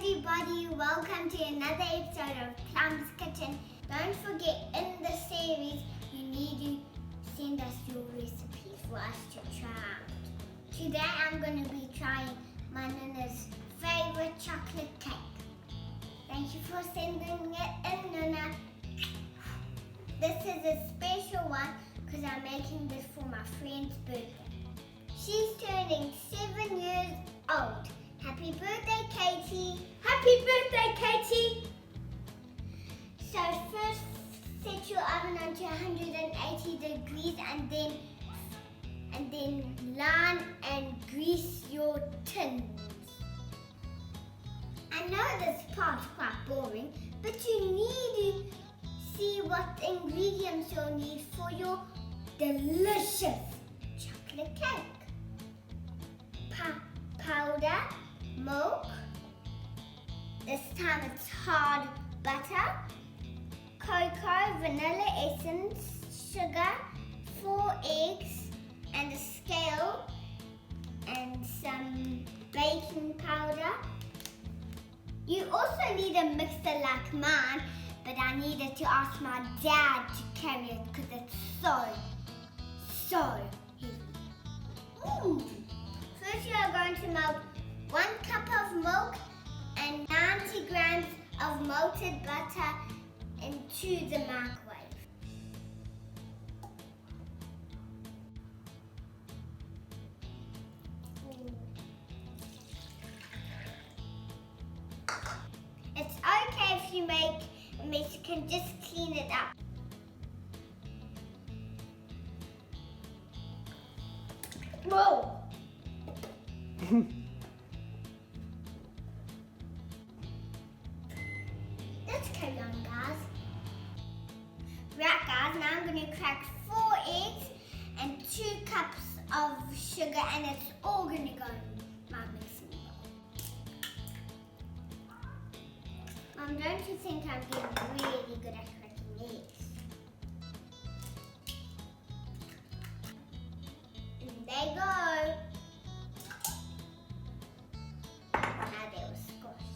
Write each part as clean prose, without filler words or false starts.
everybody, welcome to another episode of Plums Kitchen. Don't forget, in the series, you need to send us your recipes for us to try out. Today I'm going to be trying my Nona's favourite chocolate cake. Thank you for sending it in, Nona. This is a special one because I'm making this for my friend's birthday. She's turning 7 years old. Happy birthday, Katie! Happy birthday, Katie! So first set your oven on to 180 degrees and then line and grease your tins. I know this part's quite boring, but you need to see what ingredients you'll need for your delicious chocolate cake. Powder, milk, this time it's hard butter, cocoa, vanilla essence, sugar, 4 eggs and a scale and some baking powder. You also need a mixer like mine, but I needed to ask my dad to carry it because it's so heavy. First you are going to melt 1 cup of milk and 90 grams of melted butter into the microwave. It's okay if you make a mess, you can just clean it up. Whoa! Let's carry on, guys. Right, guys, now I'm going to crack 4 eggs and 2 cups of sugar, and it's all going to go in my mixing bowl. Mom, don't you think I'm getting really good at cracking eggs? And there you go. Now they will squash.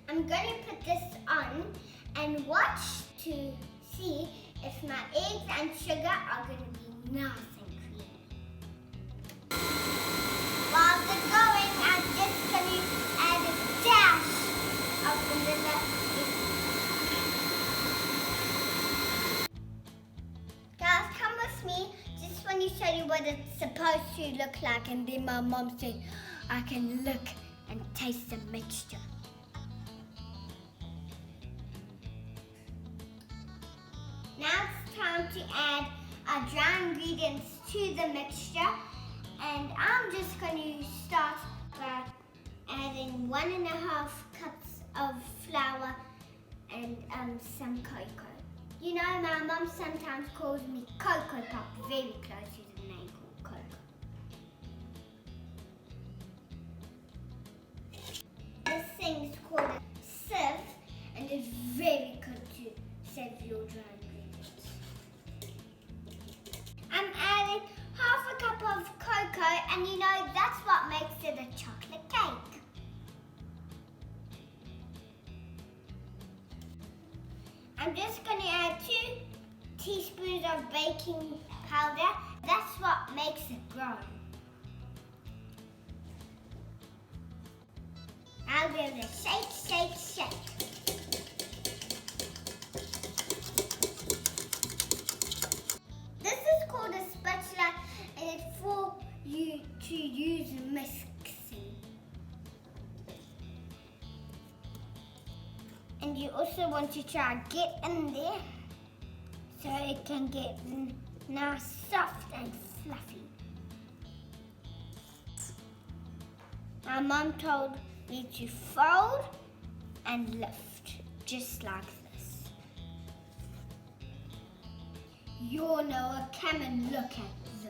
I'm going to put this on and watch to see if my eggs and sugar are going to be nice and creamy. While they're going, I'm just going to add a dash of vanilla essence. Guys, come with me. Just want to show you what it's supposed to look like, and then my mom said I can look and taste the mixture. Now it's time to add our dry ingredients to the mixture, and I'm just going to start by adding 1.5 cups of flour and some cocoa. You know, my mum sometimes calls me Cocoa Pop, very close to the name called Cocoa. This thing's called a sieve, and it's very good to sieve your dry ingredients. I'm adding half a cup of cocoa, and you know, that's what makes it a chocolate cake. I'm just going to add 2 teaspoons of baking powder. That's what makes it grow. Now we're going to shake. This is called a spatula, and it's for you to use mixing. And you also want to try to get in there so it can get nice, soft and fluffy. My mum told me to fold and lift, just like this. You Noah, come and look at this.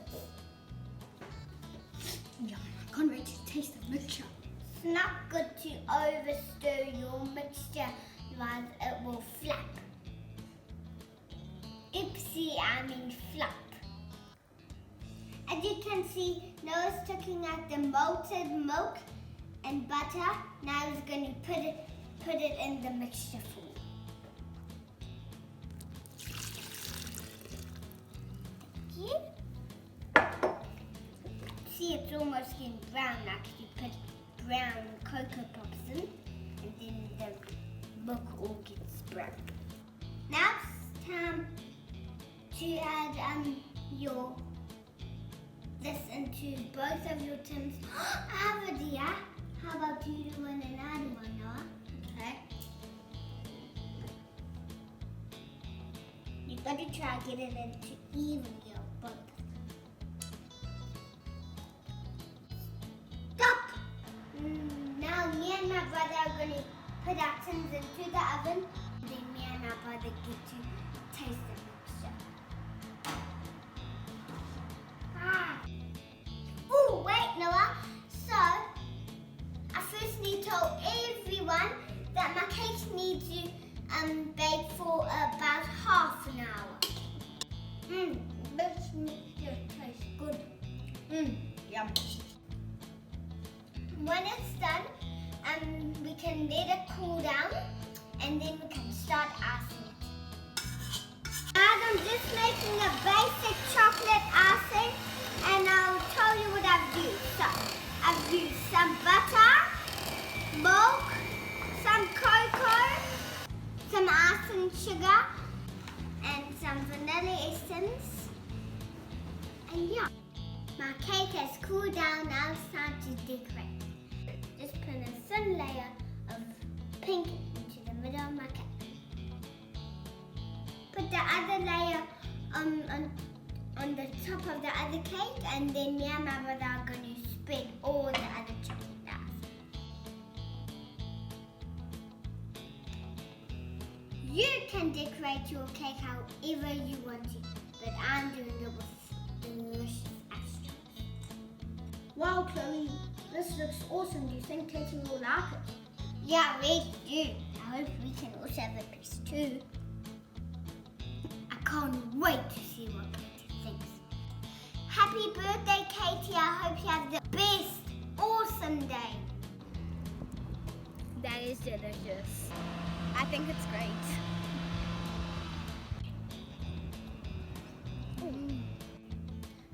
Yeah, I can't wait to taste the mixture. It's not good to overstir your mixture, otherwise it will flap. Oopsie, I mean flop. As you can see, Noah's taking out the malted milk and butter. Now he's going to put it in the mixture form. Thank you. See, it's almost getting brown after you put brown Cocoa Pops in, and then the milk all gets brown. Now it's time to add this into both of your tins. I have an idea. How about you do one and I do one, Noah? Okay. You've got to try to get it into evenly on both. Stop! Now me and my brother are going to put our tins into the oven. Then me and my brother get to taste the mixture. Oh, wait, Noah. So, I first need to tell everyone that my cake needs to bake for about half an hour. This mixture tastes good. Yum. When it's done, we can let it cool down and then we can start icing it. Now I'm just making a basic chocolate icing and I'll tell you what I've used. So, I've used some butter, milk, some cocoa, some icing sugar, and some vanilla essence. And yeah, my cake has cooled down. Now it's time to decorate. Just put a thin layer of pink into the middle of my cake. Put the other layer on the top of the other cake, and then me and my brother are going to spread all the other chocolate out. You can decorate your cake however you want to, but I'm doing it with delicious astros. Wow, Chloe, this looks awesome. Do you think Katie will like it? Yeah, we do. I hope we can also have a piece too. I can't wait to see what Katie thinks. Happy birthday, Katie. I hope you have the best, awesome day. That is delicious. I think it's great.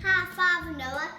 High five, Noah.